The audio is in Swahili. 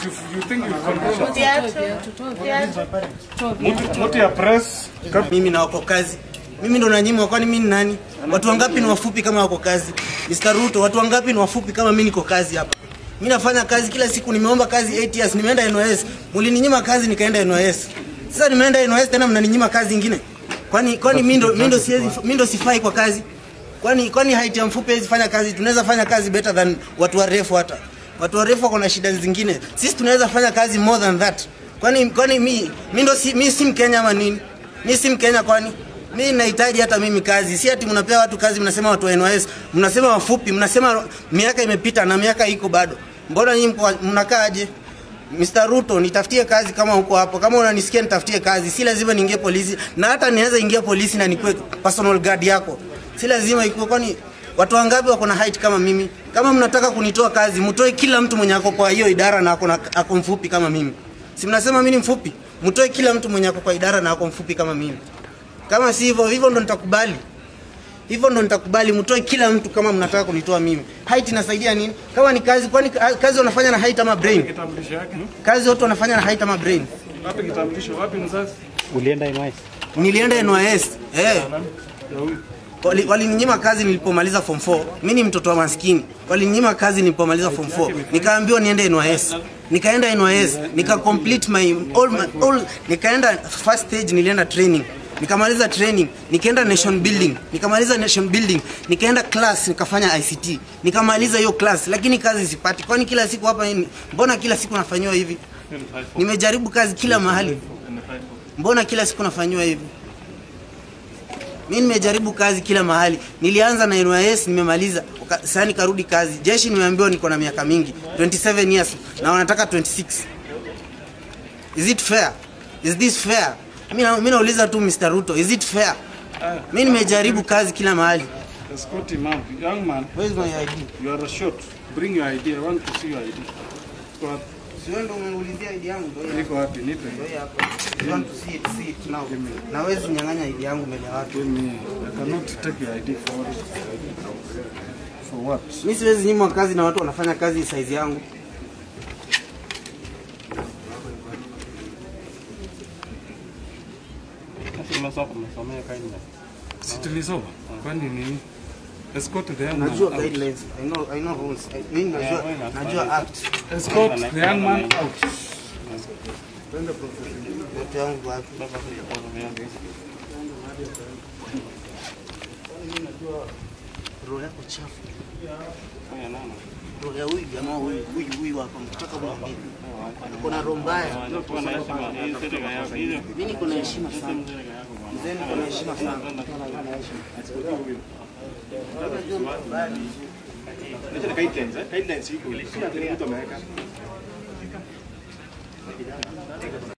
you think you control Mtu ya press. Mimi na wako kazi. Mimi ndo nanyimwa, kwani mimi ni nani? Watu wangapi ni wafupi kama wako kazi? Mr. Ruto, watu wangapi ni wafupi kama mimi niko kazi hapa? Mimi nafanya kazi kila siku, nimeomba kazi 8 years, nimeenda NYS. Mulininyima kazi nikaenda NYS. Sasa nimeenda NYS tena mnaninyima kazi nyingine. Kwani mimi ndo sifai kwa kazi? Kwani height ya mfupi hizi fanya kazi? Tunaweza fanya kazi better than watu warefu hata. Watu warefu wako na shida zingine. Sisi tunaweza fanya kazi more than that. Kwani mimi si Mkenya ama nini? Mimi si Mkenya kwani? Mimi nahitaji hata mimi kazi. Si ati mnapea watu kazi mnasema watu wa NYS, mnasema wafupi, mnasema miaka imepita na miaka iko bado. Mbona nyinyi mnakaaje? Mr. Ruto, nitafutie kazi kama huko hapo. Kama unanisikia nitafutie kazi. Si lazima niingie polisi, na hata nianza ingia polisi na nikuwe personal guard yako. Si lazima ikuwe, kwani watu wangapi wako na height kama mimi? Kama mnataka kunitoa kazi, mtoe kila mtu mwenye ako kwa hiyo idara na ako mfupi kama mimi. Si mnasema mimi ni mfupi? Mtoe kila mtu mwenye ako kwa idara na ako mfupi kama mimi. Kama si hivyo ndo nitakubali. Hivyo ndo nitakubali, mtoe kila mtu kama mnataka kunitoa mimi. Height inasaidia nini? Kama ni kazi, kwani kazi wanafanya na height ama brain? kitambulisho yake. Kazi watu wanafanya na height ama brain? Wapi kitambulisho? Wapi mzazi? Ulienda NYS? Nilienda NYS. Walininyima kazi nilipomaliza form 4. Mimi ni mtoto wa maskini. Walininyima kazi nilipomaliza form 4. Nikaambiwa niende NYS. Nikaenda NYS, nika complete my all nikaenda first stage, nilienda training. Nikamaliza training, nikaenda nation building. Nikamaliza nation building, nikaenda class, nikafanya ICT. Nikamaliza hiyo class, lakini kazi sipati. Kwani kila siku hapa mbona kila siku nafanywa hivi? Nimejaribu kazi kila mahali. Mbona kila siku nafanywa hivi? Mimi nimejaribu kazi kila mahali. Nilianza na NYS, nimemaliza. Sasa nikarudi kazi. Jeshi nimeambiwa niko na miaka mingi, 27 years, na wanataka 26. Is it fair? Is this fair? Mimi nauliza tu Mr. Ruto, is it fair? Mimi nimejaribu kazi kila mahali. Escort him out. Young man, Where is my ID? you are short. Bring your ID. I want to see your ID. Kwa Sio ndo umeulizia ID yangu ndio niko wapi? Nipe. ndio hapa. I want to see it now. Na wewe unyang'anya ID yangu mbele ya watu. Mimi I cannot take your ID for what? Mimi siwezi nyimwa kazi na watu wanafanya kazi size yangu. Sitilisoma. Kwani nini? Escort the young man. Najua guidelines. I know rules. Mimi najua act. Escort the young man out. Twende profession. Wote wangu wapi? Mimi najua roho yako chafu. Roho ya huyu jamaa huyu hapa mtaka kumwambia. Kuna roho mbaya. Mimi niko na heshima sana. Mzee niko na heshima sana. Guidelines iko. Mtu ameweka.